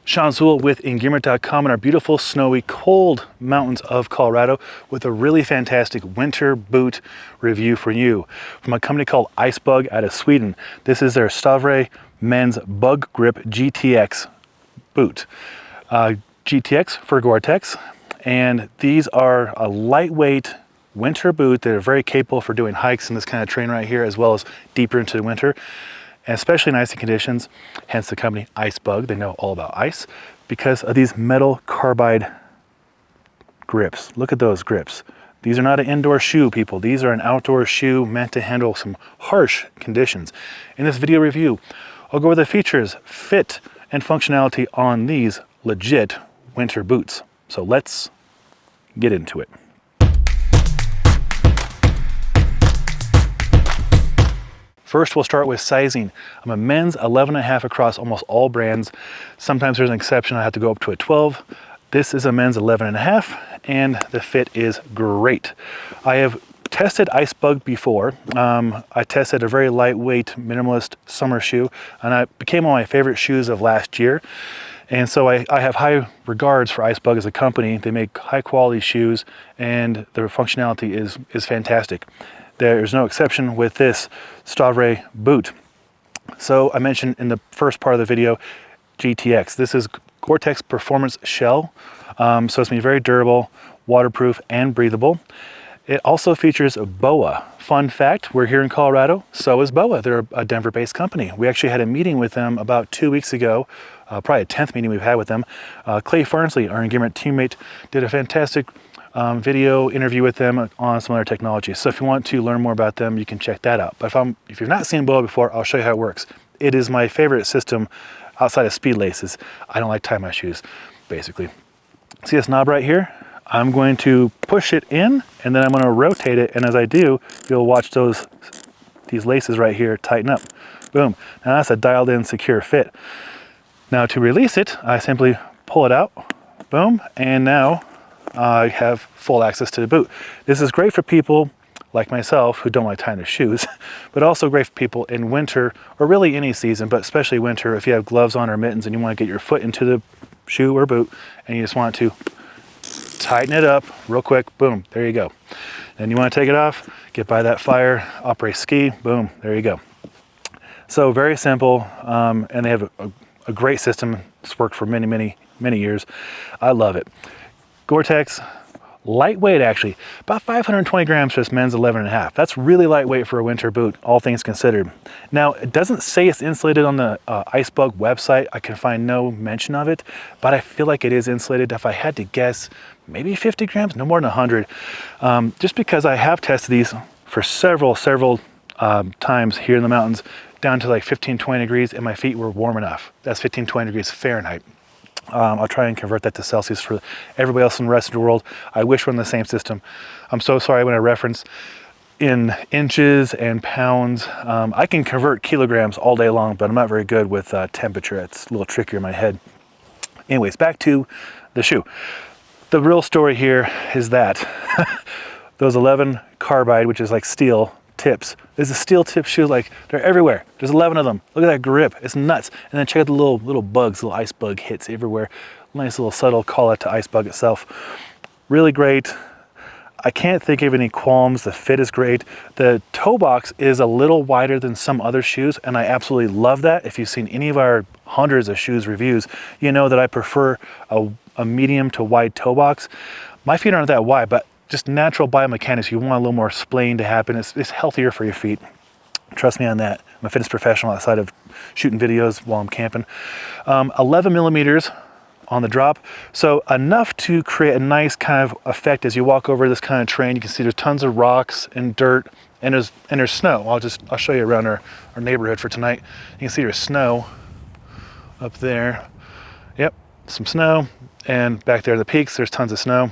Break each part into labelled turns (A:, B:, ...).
A: Sean Sewell with Engearment.com in our beautiful, snowy, cold mountains of Colorado with a really fantastic winter boot review for you from a company called Icebug out of Sweden. This is their Stavre BUGrip GTX boot. GTX for Gore-Tex, and these are a lightweight winter boot that are very capable for doing hikes in this kind of terrain right here, as well as deeper into the winter, and especially in icy conditions, hence the company Icebug. They know all about ice because of these metal carbide grips. Look at those grips. These are not an indoor shoe, people. These are an outdoor shoe meant to handle some harsh conditions. In this video review, I'll go over the features, fit, and functionality on these legit winter boots. So let's get into it. First, we'll start with sizing. I'm a men's 11.5 across almost all brands. Sometimes there's an exception, I have to go up to a 12. This is a men's 11.5, and the fit is great. I have tested Icebug before. I tested a very lightweight, minimalist summer shoe, and it became one of my favorite shoes of last year. And so I have high regards for Icebug as a company. They make high quality shoes, and their functionality is fantastic. There's no exception with this Stavre boot. So I mentioned in the first part of the video, GTX. This is Gore-Tex Performance Shell. So it's going to be very durable, waterproof, and breathable. It also features a BOA. Fun fact, we're here in Colorado, so is BOA. They're a Denver-based company. We actually had a meeting with them about 2 weeks ago, probably a 10th meeting we've had with them. Clay Farnsley, our Engearment teammate, did a fantastic video interview with them on some other technologies. So if you want to learn more about them, you can check that out. But if you've not seen BOA before, I'll show you how it works. It is my favorite system outside of speed laces. I don't like tie my shoes, basically. See this knob right here? I'm going to push it in, and then I'm going to rotate it, and as I do, you'll watch these laces right here tighten up. Boom. Now that's a dialed in secure fit. Now to release it, I simply pull it out, boom, and now I have full access to the boot. This is great for people like myself who don't like tying their shoes, but also great for people in winter, or really any season, but especially winter, if you have gloves on or mittens and you want to get your foot into the shoe or boot, and you just want to tighten it up real quick, boom, there you go. Then you want to take it off, get by that fire, operate ski, boom, there you go. So very simple, and they have a great system. It's worked for many years. I love it. Gore-Tex, lightweight actually, about 520 grams for this men's 11.5. That's really lightweight for a winter boot, all things considered. Now, it doesn't say it's insulated on the Icebug website. I can find no mention of it, but I feel like it is insulated. If I had to guess, maybe 50 grams, no more than 100. Just because I have tested these for several times here in the mountains, down to like 15-20 degrees, and my feet were warm enough. That's 15-20 degrees Fahrenheit. I'll try and convert that to Celsius for everybody else in the rest of the world. I wish we're in the same system. I'm so sorry when I reference in inches and pounds. I can convert kilograms all day long, but I'm not very good with temperature. It's a little trickier in my head. Anyways, back to the shoe. The real story here is that those 11 carbide, which is like steel tips. There's a steel tip shoe, like they're everywhere. There's 11 of them. Look at that grip, it's nuts. And then check out the little bugs, little Icebug hits everywhere. Nice little subtle call out to Icebug itself. Really great. I can't think of any qualms. The fit is great. The toe box is a little wider than some other shoes, and I absolutely love that. If you've seen any of our hundreds of shoes reviews, you know that I prefer a medium to wide toe box. My feet aren't that wide, but just natural biomechanics, you want a little more splaying to happen. It's healthier for your feet. Trust me on that. I'm a fitness professional outside of shooting videos while I'm camping. 11 millimeters on the drop. So enough to create a nice kind of effect as you walk over this kind of terrain. You can see there's tons of rocks and dirt, and there's snow. I'll show you around our neighborhood for tonight. You can see there's snow up there. Yep, some snow. And back there in the peaks, there's tons of snow.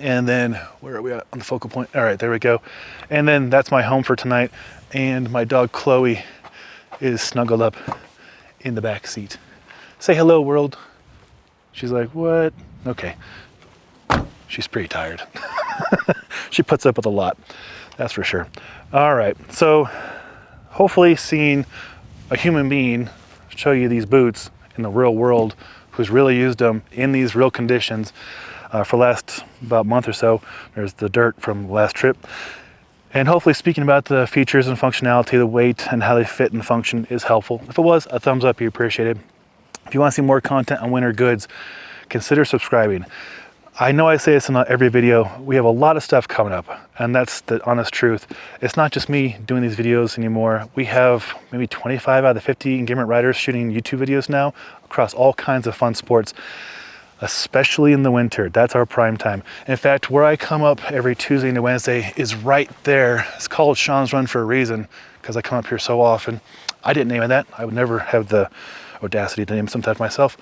A: And then where are we at on the focal point? All right, there we go. And then that's my home for tonight. And my dog Chloe is snuggled up in the back seat. Say hello, world. She's like, what? Okay. She's pretty tired. She puts up with a lot, that's for sure. All right, so hopefully seeing a human being show you these boots in the real world who's really used them in these real conditions for the last about month or so. There's the dirt from the last trip. And hopefully speaking about the features and functionality, the weight and how they fit and function is helpful. If it was, a thumbs up be appreciated. If you want to see more content on winter goods, consider subscribing. I know I say this in every video, we have a lot of stuff coming up, and that's the honest truth. It's not just me doing these videos anymore. We have maybe 25 out of the 50 Engearment riders shooting YouTube videos now across all kinds of fun sports, especially in the winter. That's our prime time. In fact, where I come up every Tuesday and Wednesday is right there. It's called Sean's Run for a reason, because I come up here so often. I didn't name it that. I would never have the audacity to name something myself,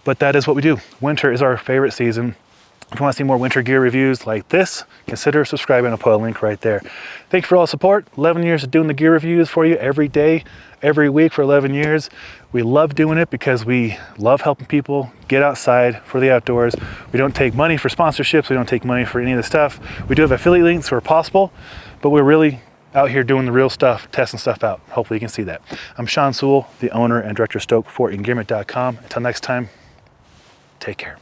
A: but that is what we do. Winter is our favorite season. If you want to see more winter gear reviews like this, consider subscribing. I'll put a link right there. Thank you for all the support. 11 years of doing the gear reviews for you every day, every week for 11 years. We love doing it because we love helping people get outside for the outdoors. We don't take money for sponsorships. We don't take money for any of the stuff. We do have affiliate links where possible, but we're really out here doing the real stuff, testing stuff out. Hopefully you can see that. I'm Sean Sewell, the owner and director of Stoke for Engearment.com. Until next time, take care.